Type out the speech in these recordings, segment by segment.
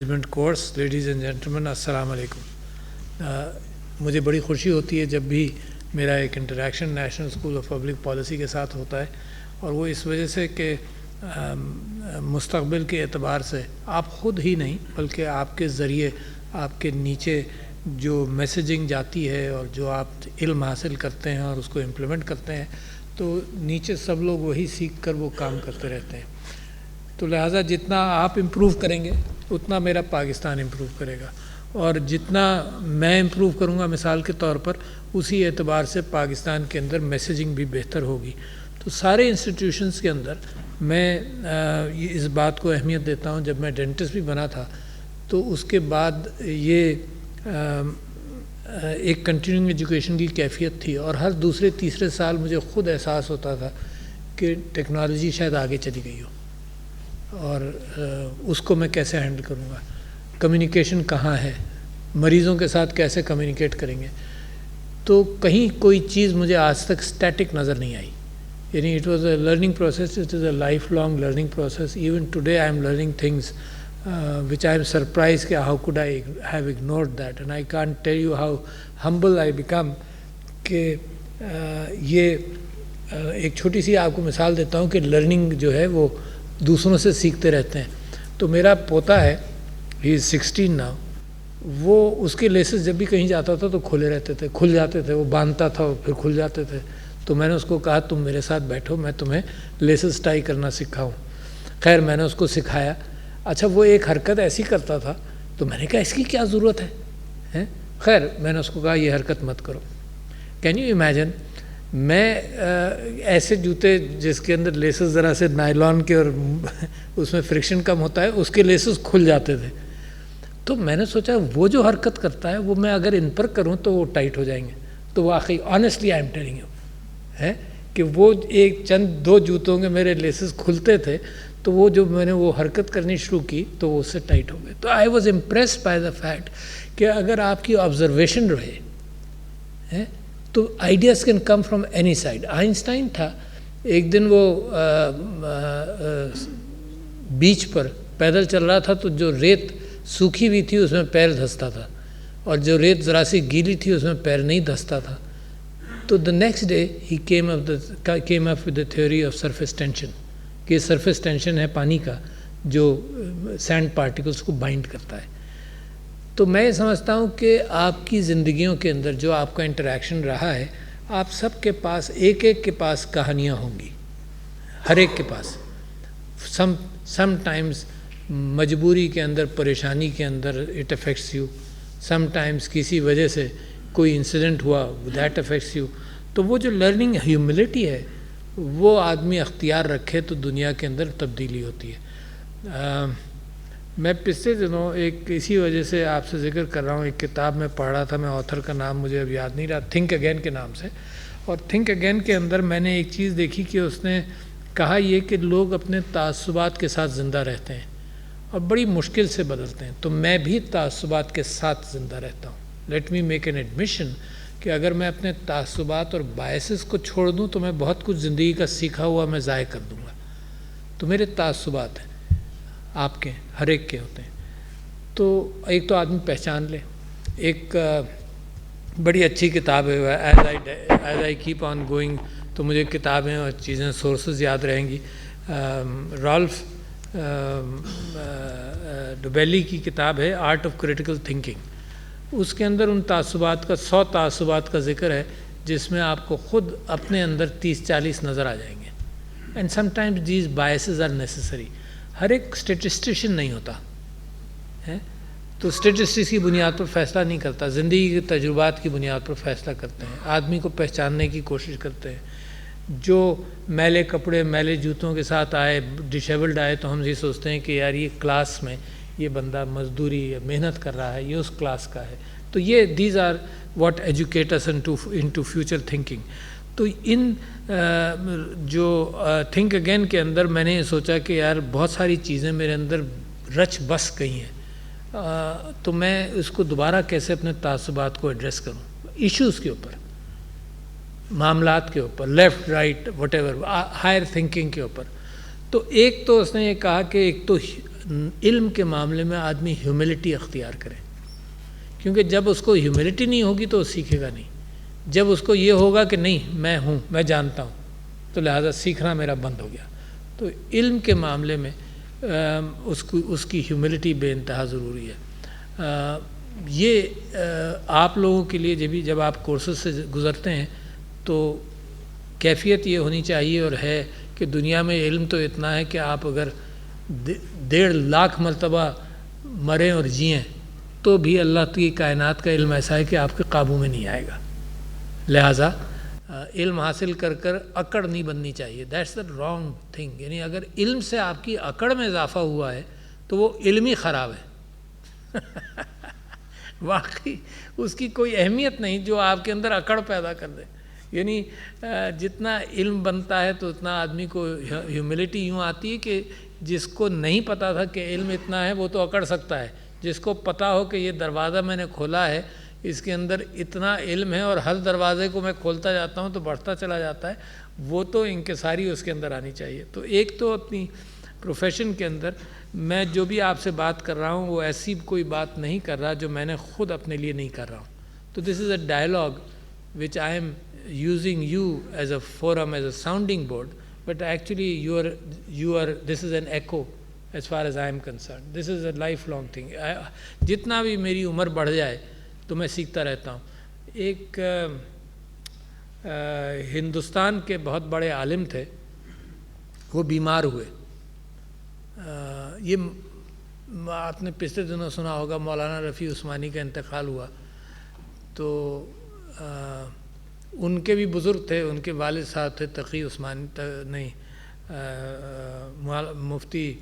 Management course. Ladies and gentleman السلام علیکم. مجھے بڑی خوشی ہوتی ہے جب بھی میرا ایک interaction national school of public policy کے ساتھ ہوتا ہے، اور وہ اس وجہ سے کہ مستقبل کے اعتبار سے آپ خود ہی نہیں بلکہ آپ کے ذریعے آپ کے نیچے جو میسیجنگ جاتی ہے اور جو آپ علم حاصل کرتے ہیں اور اس کو امپلیمنٹ کرتے ہیں تو نیچے سب لوگ وہی سیکھ کر وہ کام کرتے رہتے ہیں. تو لہٰذا جتنا آپ امپروو کریں گے اتنا میرا پاکستان امپروو کرے گا، اور جتنا میں امپروو کروں گا مثال کے طور پر اسی اعتبار سے پاکستان کے اندر میسیجنگ بھی بہتر ہوگی. تو سارے انسٹیٹیوشنز کے اندر میں اس بات کو اہمیت دیتا ہوں. جب میں ڈینٹسٹ بھی بنا تھا تو اس کے بعد یہ ایک کنٹینیوئنگ ایجوکیشن کی کیفیت تھی، اور ہر دوسرے تیسرے سال مجھے خود احساس ہوتا تھا کہ ٹیکنالوجی شاید آگے چلی گئی ہو اور اس کو میں کیسے ہینڈل کروں گا، کمیونیکیشن کہاں ہے، مریضوں کے ساتھ کیسے کمیونیکیٹ کریں گے. تو کہیں کوئی چیز مجھے آج تک اسٹیٹک نظر نہیں آئی. یعنی it was a learning process, it is a life long learning process. Even today I am learning things which I am surprised کہ how could I have ignored that, and I can't tell you how humble I become کہ یہ ایک چھوٹی سی آپ کو مثال دیتا ہوں کہ لرننگ جو ہے وہ دوسروں سے سیکھتے رہتے ہیں. تو میرا پوتا ہے، he is 16 now، وہ اس کے لیسز جب بھی کہیں جاتا تھا تو کھلے رہتے تھے، کھل جاتے تھے، وہ باندھتا تھا پھر کھل جاتے تھے. تو میں نے اس کو کہا تم میرے ساتھ بیٹھو، میں تمہیں لیسز ٹائی کرنا سکھاؤں. خیر میں نے اس کو سکھایا. اچھا وہ ایک حرکت ایسی کرتا تھا تو میں نے کہا اس کی کیا ضرورت ہے. خیر میں نے اس کو کہا یہ حرکت مت کرو. کین یو امیجن، میں ایسے جوتے جس کے اندر لیسز ذرا سے نائلون کے اور اس میں فرکشن کم ہوتا ہے اس کے لیسز کھل جاتے تھے. تو میں نے سوچا وہ جو حرکت کرتا ہے وہ میں اگر ان پر کروں تو وہ ٹائٹ ہو جائیں گے. تو واقعی honestly I am telling you ہے کہ وہ ایک چند دو جوتوں کے میرے لیسز کھلتے تھے تو وہ جو میں نے وہ حرکت کرنی شروع کی تو وہ اس سے ٹائٹ ہو گئے. تو I was impressed by the fact کہ اگر آپ کی آبزرویشن رہے تو ideas can come from any side. Einstein تھا، ایک دن وہ بیچ پر پیدل چل رہا تھا تو جو ریت سوکھی ہوئی تھی اس میں پیر دھستا تھا، اور جو ریت ذرا سی گیلی تھی اس میں پیر نہیں دھستا تھا. تو the next day he came up with the theory of surface tension, کہ سرفیس ٹینشن ہے پانی کا جو سینڈ پارٹیکلس کو بائنڈ کرتا ہے. تو میں یہ سمجھتا ہوں کہ آپ کی زندگیوں کے اندر جو آپ کا انٹریکشن رہا ہے، آپ سب کے پاس ایک ایک کے پاس کہانیاں ہوں گی، ہر ایک کے پاس. سم ٹائمز مجبوری کے اندر، پریشانی کے اندر it affects you, sometimes کسی وجہ سے کوئی انسیڈنٹ ہوا دیٹ افیکٹس یو. تو وہ جو لرننگ ہیوملٹی ہے وہ آدمی اختیار رکھے تو دنیا کے اندر تبدیلی ہوتی ہے. میں پچھلے دنوں ایک اسی وجہ سے آپ سے ذکر کر رہا ہوں، ایک کتاب میں پڑھ رہا تھا، میں آتھر کا نام مجھے اب یاد نہیں رہا، تھنک اگین کے نام سے. اور تھنک اگین کے اندر میں نے ایک چیز دیکھی کہ اس نے کہا یہ کہ لوگ اپنے تعصبات کے ساتھ زندہ رہتے ہیں اور بڑی مشکل سے بدلتے ہیں. تو میں بھی تعصبات کے ساتھ زندہ رہتا ہوں. Let me make an admission کہ اگر میں اپنے تعصبات اور بائسز کو چھوڑ دوں تو میں بہت کچھ زندگی کا سیکھا ہوا میں ضائع کر دوں گا. تو میرے تعصبات ہیں، آپ کے ہر ایک کے ہوتے ہیں. تو ایک تو آدمی پہچان لے. ایک بڑی اچھی کتاب ہے as I keep on going, تو مجھے کتابیں اور چیزیں سورسز یاد رہیں گی. رالف ڈوبیلی کی کتاب ہے آرٹ آف کریٹیکل تھنکنگ. اس کے اندر ان تعصبات کا 100 تعصبات کا ذکر ہے جس میں آپ کو خود اپنے اندر 30-40 نظر آ جائیں گے. And sometimes these biases are necessary. ہر ایک اسٹیٹسٹیشین نہیں ہوتا ہے، تو اسٹیٹسٹکس کی بنیاد پر فیصلہ نہیں کرتا، زندگی کے تجربات کی بنیاد پر فیصلہ کرتے ہیں. آدمی کو پہچاننے کی کوشش کرتے ہیں. جو میلے کپڑے میلے جوتوں کے ساتھ آئے، ڈسیبلڈ آئے، تو ہم یہ سوچتے ہیں کہ یار یہ کلاس میں یہ بندہ مزدوری یا محنت کر رہا ہے، یہ اس کلاس کا ہے. تو یہ these are what educate us into future thinking. تو ان جو تھنک اگین کے اندر میں نے یہ سوچا کہ یار بہت ساری چیزیں میرے اندر رچ بس گئی ہیں، تو میں اس کو دوبارہ کیسے اپنے تعصبات کو ایڈریس کروں، ایشوز کے اوپر، معاملات کے اوپر، left right whatever, higher thinking کے اوپر. تو ایک تو اس نے یہ کہا کہ ایک تو علم کے معاملے میں آدمی ہیوملٹی اختیار کرے، کیونکہ جب اس کو ہیوملٹی نہیں ہوگی تو وہ سیکھے گا نہیں. جب اس کو یہ ہوگا کہ نہیں میں ہوں، میں جانتا ہوں، تو لہٰذا سیکھنا میرا بند ہو گیا. تو علم کے معاملے میں اس کی ہیوملٹی بے انتہا ضروری ہے. یہ آپ لوگوں کے لیے جب آپ کورسز سے گزرتے ہیں تو کیفیت یہ ہونی چاہیے اور ہے کہ دنیا میں علم تو اتنا ہے کہ آپ اگر 1.5 لاکھ مرتبہ مریں اور جئیں تو بھی اللہ کی کائنات کا علم ایسا ہے کہ آپ کے قابو میں نہیں آئے گا. لہٰذا علم حاصل کر اکڑ نہیں بننی چاہیے. That's the wrong thing. یعنی اگر علم سے آپ کی اکڑ میں اضافہ ہوا ہے تو وہ علم ہی خراب ہے. واقعی اس کی کوئی اہمیت نہیں جو آپ کے اندر اکڑ پیدا کر دے. یعنی جتنا علم بنتا ہے تو اتنا آدمی کو ہیوملٹی یوں آتی ہے کہ جس کو نہیں پتہ تھا کہ علم اتنا ہے وہ تو اکڑ سکتا ہے. جس کو پتہ ہو کہ یہ دروازہ میں نے کھولا ہے اس کے اندر اتنا علم ہے اور ہر دروازے کو میں کھولتا جاتا ہوں تو بڑھتا چلا جاتا ہے، وہ تو انکساری اس کے اندر آنی چاہیے. تو ایک تو اپنی پروفیشن کے اندر میں جو بھی آپ سے بات کر رہا ہوں وہ ایسی کوئی بات نہیں کر رہا جو میں نے خود اپنے لیے نہیں کر رہا ہوں. تو this is a dialogue which I am using you as a forum, as a sounding board, but actually this is an echo as far as I am concerned. This is a lifelong thing. جتنا بھی میری عمر بڑھ جائے تو میں سیکھتا رہتا ہوں. ایک ہندوستان کے بہت بڑے عالم تھے، وہ بیمار ہوئے. یہ آپ نے پچھلے دنوں سنا ہوگا مولانا رفیع عثمانی کا انتقال ہوا. تو ان کے بھی بزرگ تھے، ان کے والد صاحب تھے تقی عثمانی، نہیں مفتی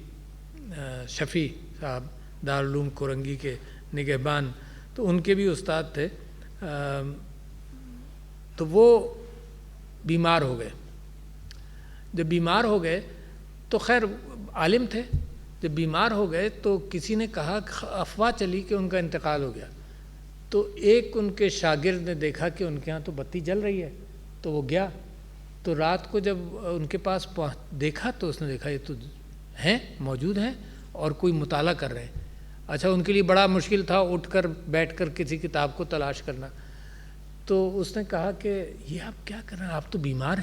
شفیع صاحب دارالعلوم کورنگی کے نگہبان، تو ان کے بھی استاد تھے. تو وہ بیمار ہو گئے. جب بیمار ہو گئے تو خیر عالم تھے، جب بیمار ہو گئے تو کسی نے کہا، افواہ چلی کہ ان کا انتقال ہو گیا. تو ایک ان کے شاگرد نے دیکھا کہ ان کے ہاں تو بتی جل رہی ہے، تو وہ گیا. تو رات کو جب ان کے پاس دیکھا تو اس نے دیکھا یہ تو ہیں، موجود ہیں اور کوئی مطالعہ کر رہے ہیں. اچھا ان کے لیے بڑا مشکل تھا اٹھ کر بیٹھ کر کسی کتاب کو تلاش کرنا. تو اس نے کہا کہ یہ آپ کیا کر رہے ہیں، آپ تو بیمار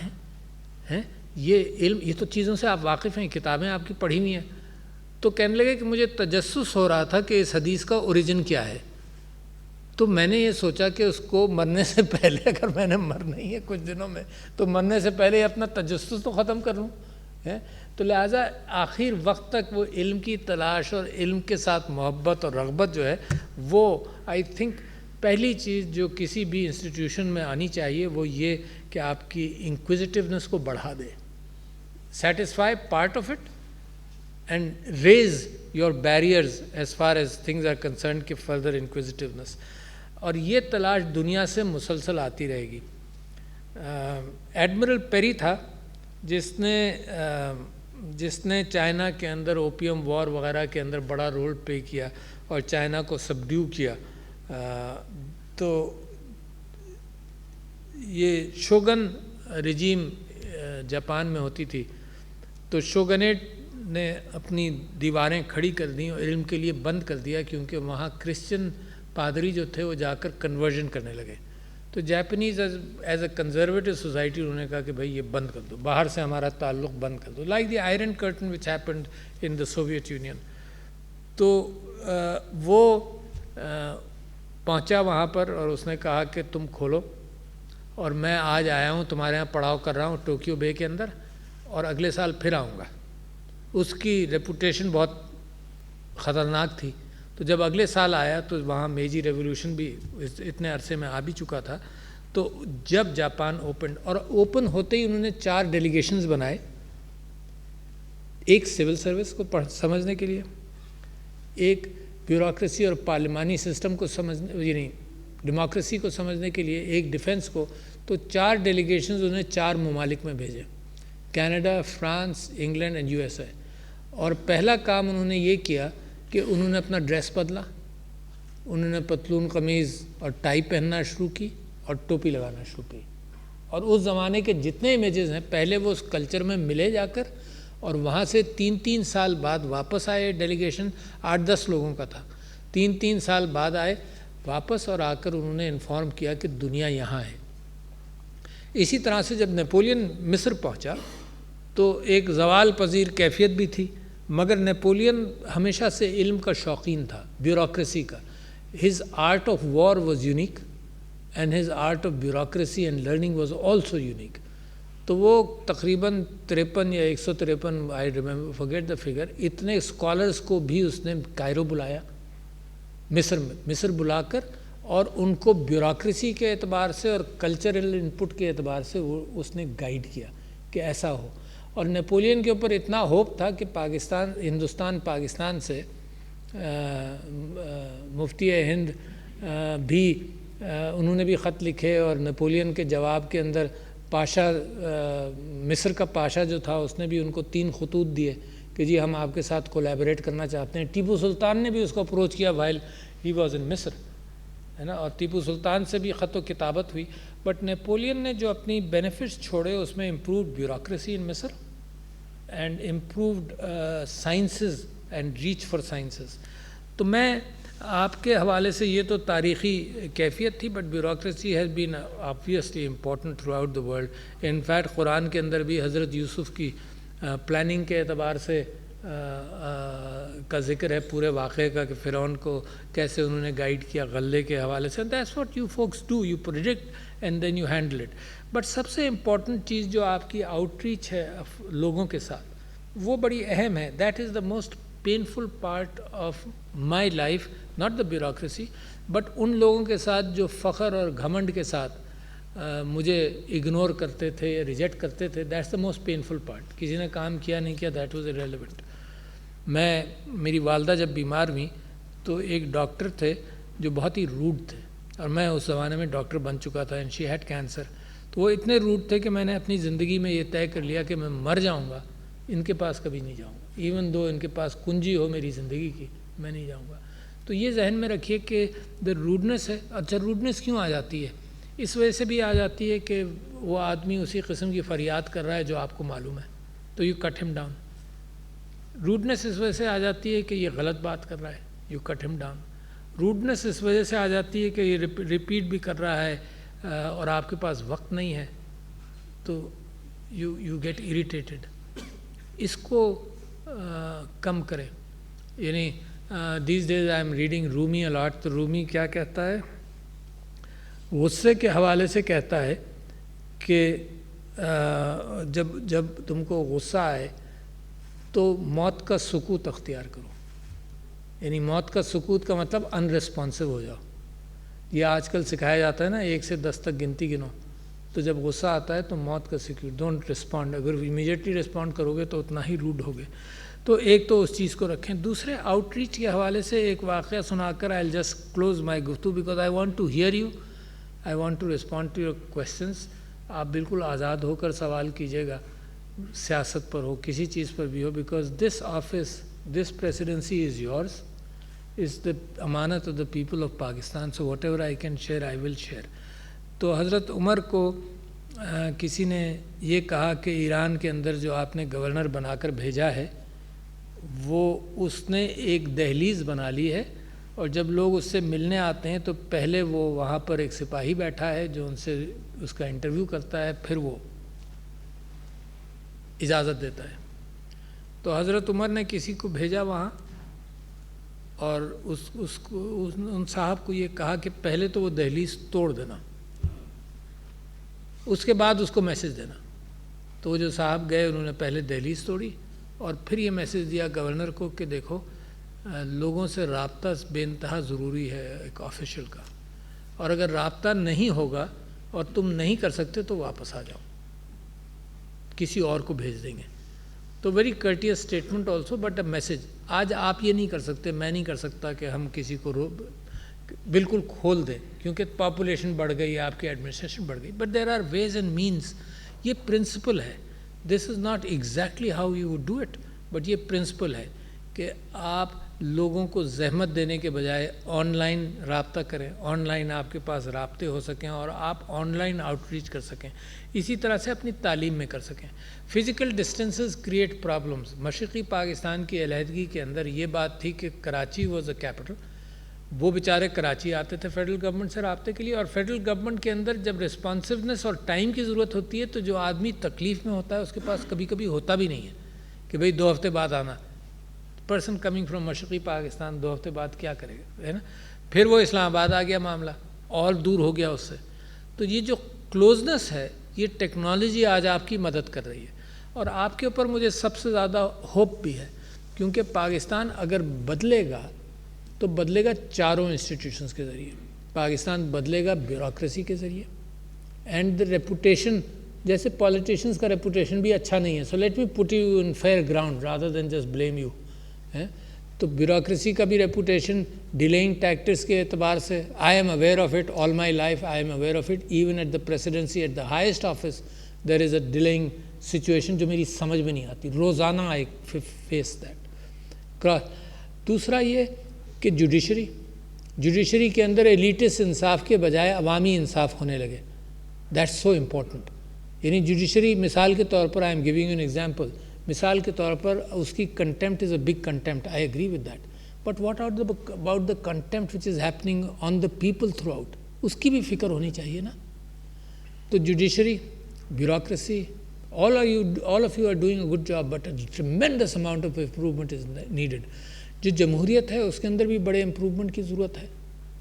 ہیں، یہ علم، یہ تو چیزوں سے آپ واقف ہیں، کتابیں آپ کی پڑھی ہوئی ہیں. تو کہنے لگے کہ مجھے تجسس ہو رہا تھا کہ اس حدیث کا اوریجن کیا ہے. تو میں نے یہ سوچا کہ اس کو مرنے سے پہلے، اگر میں نے مرنا ہی ہے کچھ دنوں میں، تو مرنے سے پہلے اپنا تجسس تو ختم کر لوں. تو لہٰذا آخر وقت تک وہ علم کی تلاش اور علم کے ساتھ محبت اور رغبت جو ہے وہ آئی تھنک پہلی چیز جو کسی بھی انسٹیٹیوشن میں آنی چاہیے وہ یہ کہ آپ کی انکوزیٹیونیس کو بڑھا دے. Satisfy part of it and raise your barriers as far as things are concerned کہ فردر انکوزیٹیونیس. اور یہ تلاش دنیا سے مسلسل آتی رہے گی. ایڈمرل پیری تھا جس نے چائنا کے اندر اوپیم وار وغیرہ کے اندر بڑا رول پلے کیا اور چائنا کو سبڈیو کیا. تو یہ شوگن رجیم جاپان میں ہوتی تھی، تو شوگنیٹ نے اپنی دیواریں کھڑی کر دیں اور علم کے لیے بند کر دیا، کیونکہ وہاں کرسچن پادری جو تھے وہ جا کر کنورژن کرنے لگے. تو Japanese as a conservative society انہوں نے کہا کہ بھائی یہ بند کر دو، باہر سے ہمارا تعلق بند کر دو، like the iron curtain which happened in the Soviet Union. تو وہ پہنچا وہاں پر اور اس نے کہا کہ تم کھولو، اور میں آج آیا ہوں تمہارے یہاں پڑھاؤ کر رہا ہوں ٹوکیو بے کے اندر، اور اگلے سال پھر آؤں گا. اس کی ریپوٹیشن بہت خطرناک تھی. تو جب اگلے سال آیا تو وہاں میجی ریولوشن بھی اتنے عرصے میں آ بھی چکا تھا. تو جب جاپان اوپن ہوتے ہی انہوں نے 4 ڈیلیگیشنز بنائے، ایک سول سروس کو سمجھنے کے لیے، ایک بیوروکریسی اور پارلیمانی سسٹم کو سمجھنے، یعنی ڈیموکریسی کو سمجھنے کے لیے، ایک ڈیفنس کو. تو 4 ڈیلیگیشنز انہیں 4 ممالک میں بھیجے، Canada, France, England and USA. اور پہلا کام انہوں نے یہ کیا کہ انہوں نے اپنا ڈریس بدلا، انہوں نے پتلون قمیض اور ٹائی پہننا شروع کی اور ٹوپی لگانا شروع کی. اور اس زمانے کے جتنے امیجز ہیں پہلے وہ اس کلچر میں ملے جا کر، اور وہاں سے 3 سال بعد واپس آئے. ڈیلیگیشن 8-10 لوگوں کا تھا. 3 سال بعد آئے واپس اور آ کر انہوں نے انفارم کیا کہ دنیا یہاں ہے. اسی طرح سے جب نیپولین مصر پہنچا تو ایک زوال پذیر کیفیت بھی تھی، مگر نیپولین ہمیشہ سے علم کا شوقین تھا، بیوروکریسی کا. His art of war was unique and his art of bureaucracy and learning was also unique. تو وہ تقریباً 53 یا 153 I remember forget the figure اتنے اسکالرس کو بھی اس نے کائرو بلایا، مصر بلا کر، اور ان کو بیوروکریسی کے اعتبار سے اور کلچرل انپٹ کے اعتبار سے وہ اس نے گائیڈ کیا کہ ایسا ہو. اور نیپولین کے اوپر اتنا ہوپ تھا کہ ہندوستان پاکستان سے مفتی ہند بھی انہوں نے بھی خط لکھے، اور نیپولین کے جواب کے اندر پاشا مصر کا پاشا جو تھا اس نے بھی ان کو 3 خطوط دیے کہ جی ہم آپ کے ساتھ کولیبریٹ کرنا چاہتے ہیں. ٹیپو سلطان نے بھی اس کو اپروچ کیا وائل ہی واز ان مصر، ہے نا، اور ٹیپو سلطان سے بھی خط و کتابت ہوئی. بٹ نیپولین نے جو اپنی بینیفٹس چھوڑے اس میں امپرووڈ بیوروکریسی ان مصر and improved sciences and reach for sciences. تو میں آپ کے حوالے سے یہ تو تاریخی کیفیت تھی، but bureaucracy has been obviously important throughout the world. In fact Quran کے اندر بھی حضرت یوسف کی پلاننگ کے اعتبار سے کا ذکر ہے پورے واقعے کا، کہ فرعون کو کیسے انہوں نے گائیڈ کیا غلے کے حوالے سے. That's what you focus do, you predict and then you handle it. But سب سے امپورٹنٹ چیز جو آپ کی آؤٹ ریچ ہے لوگوں کے ساتھ، وہ بڑی اہم ہے. That is the most painful part of my life, not the bureaucracy, but in لوگوں کے ساتھ جو فخر اور گھمنڈ کے ساتھ مجھے اگنور کرتے تھے یا ریجیکٹ کرتے تھے. That's the most painful part. کسی نے کام کیا نہیں کیا، دیٹ واز irrelevant. میری والدہ جب بیمار ہوئیں تو ایک ڈاکٹر تھے جو بہت ہی روڈ تھے، اور میں اس زمانے میں ڈاکٹر بن چکا تھا، اینڈ شی ہیڈ کینسر. تو وہ اتنے روڈ تھے کہ میں نے اپنی زندگی میں یہ طے کر لیا کہ میں مر جاؤں گا، ان کے پاس کبھی نہیں جاؤں گا. ایون دو ان کے پاس کنجی ہو میری زندگی کی، میں نہیں جاؤں گا. تو یہ ذہن میں رکھیے کہ دا روڈنس ہے. اچھا روڈنس کیوں آ جاتی ہے؟ اس وجہ سے بھی آ جاتی ہے کہ وہ آدمی اسی قسم کی فریاد کر رہا ہے جو آپ کو معلوم ہے، تو یو کٹ ہم ڈاؤن. روڈنس اس وجہ سے آ جاتی ہے کہ یہ غلط بات کر رہا ہے، یو کٹ ہم ڈاؤن. روڈنس اس وجہ سے آ جاتی ہے کہ یہ ریپیٹ بھی کر رہا ہے اور آپ کے پاس وقت نہیں ہے، تو یو گیٹ اریٹیٹڈ. اس کو کم کریں. یعنی these days I am reading Rumi a lot. تو رومی کیا کہتا ہے؟ غصے کے حوالے سے کہتا ہے کہ جب تم کو غصہ آئے تو موت کا سکوت اختیار کرو. یعنی موت کا سکوت کا مطلب ان ریسپانسو ہو جاؤ. یہ آج کل سکھایا جاتا ہے نا 1 سے 10 تک گنتی گنو. تو جب غصہ آتا ہے تو موت کا سکوت، ڈونٹ رسپونڈ. اگر امیجیٹلی رسپونڈ کرو گے تو اتنا ہی روڈ ہوگے. تو ایک تو اس چیز کو رکھیں. دوسرے آؤٹ ریچ کے حوالے سے ایک واقعہ سنا کر آئی ول جسٹ کلوز مائی گفتگو because I want to hear you, I want to respond to your questions. آپ بالکل آزاد ہو کر سوال کیجیے گا، سیاست پر ہو، کسی چیز پر بھی ہو، because this office, this presidency is yours, is the امانت of the people of Pakistan. So whatever I can share I will share. تو حضرت عمر کو کسی نے یہ کہا کہ ایران کے اندر جو آپ نے گورنر بنا کر بھیجا ہے وہ اس نے ایک دہلیز بنا لی ہے، اور جب لوگ اس سے ملنے آتے ہیں تو پہلے وہ وہاں پر ایک سپاہی بیٹھا ہے جو ان سے اس کا انٹرویو کرتا ہے، پھر وہ اجازت دیتا ہے. تو حضرت عمر نے کسی کو بھیجا وہاں، اور ان صاحب کو یہ کہا کہ پہلے تو وہ دہلیز توڑ دینا، اس کے بعد اس کو میسج دینا. تو وہ جو صاحب گئے انہوں نے پہلے دہلیز توڑی اور پھر یہ میسج دیا گورنر کو کہ دیکھو لوگوں سے رابطہ بے انتہا ضروری ہے ایک آفیشل کا، اور اگر رابطہ نہیں ہوگا اور تم نہیں کر سکتے تو واپس آ جاؤ، کسی اور کو بھیج دیں گے. تو very courteous statement also but a message. آج آپ یہ نہیں کر سکتے، میں نہیں کر سکتا کہ ہم کسی کو بالکل کھول دیں کیونکہ پاپولیشن بڑھ گئی، آپ کی ایڈمنسٹریشن بڑھ گئی. But there are ways and means. یہ پرنسپل ہے. This is not exactly how you would do it, but یہ پرنسپل ہے کہ آپ لوگوں کو زحمت دینے کے بجائے آن لائن رابطہ کریں، آن لائن آپ کے پاس رابطے ہو سکیں اور آپ آن لائن آؤٹ ریچ کر سکیں، اسی طرح سے اپنی تعلیم میں کر سکیں۔ Physical distances create problems. مشرقی پاکستان کی علیحدگی کے اندر یہ بات تھی کہ کراچی واز اے کیپٹل، وہ بیچارے کراچی آتے تھے فیڈرل گورنمنٹ سے رابطے کے لیے، اور فیڈرل گورنمنٹ کے اندر جب رسپانسونیس اور ٹائم کی ضرورت ہوتی ہے تو جو آدمی تکلیف میں ہوتا ہے اس کے پاس کبھی کبھی ہوتا بھی نہیں ہے کہ بھئی 2 ہفتے بعد آنا۔ پرسن کمنگ فرام مشرقی پاکستان 2 ہفتے بعد کیا کرے گا، ہے نا؟ پھر وہ اسلام آباد آ گیا، معاملہ اور دور ہو گیا اس سے۔ تو یہ جو کلوزنس ہے، یہ ٹیکنالوجی آج آپ کی مدد کر رہی ہے، اور آپ کے اوپر مجھے سب سے زیادہ ہوپ بھی ہے، کیونکہ پاکستان اگر بدلے گا تو بدلے گا چاروں انسٹیٹیوشنز کے ذریعے۔ پاکستان بدلے گا بیوروکریسی کے ذریعے، اینڈ دا ریپوٹیشن، جیسے پالیٹیشنز کا ریپوٹیشن بھی اچھا نہیں ہے، so let me put you in fair ground rather than just blame you, تو بیوروکریسی کا بھی ریپوٹیشن ڈیلیئنگ ٹیکٹکس کے اعتبار سے، I am aware of it all my life, I am aware of it even at the presidency, at the highest office there is a delaying situation جو میری سمجھ میں نہیں آتی، روزانہ آئی فیس دیٹ۔ دوسرا یہ کہ جوڈیشری کے اندر ایلیٹس انصاف کے بجائے عوامی انصاف ہونے لگے، دیٹس سو امپورٹنٹ۔ یعنی جوڈیشری مثال کے طور پر، I am giving an example, مثال کے طور پر اس کی contempt is a big contempt, I agree with that, but what about the contempt which is happening on the people throughout, اس کی بھی فکر ہونی چاہیے نا۔ تو judiciary, bureaucracy, all of you are doing a good job, but a tremendous amount of improvement is needed۔ جو جمہوریت ہے اس کے اندر بھی بڑے امپروومنٹ کی ضرورت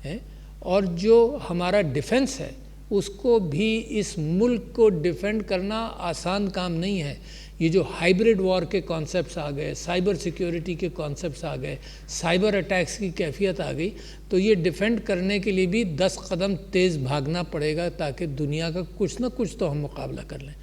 ہے، اور جو ہمارا ڈیفنس ہے اس کو بھی، اس ملک کو ڈیفینڈ کرنا آسان کام نہیں ہے۔ یہ جو ہائیبرڈ وار کے کانسیپٹس آ گئے، سائبر سیکیورٹی کے کانسیپٹس آ گئے، سائبر اٹیکس کی کیفیت آ گئی، تو یہ ڈیفینڈ کرنے کے لیے بھی 10 قدم تیز بھاگنا پڑے گا تاکہ دنیا کا کچھ نہ کچھ تو ہم مقابلہ کر لیں۔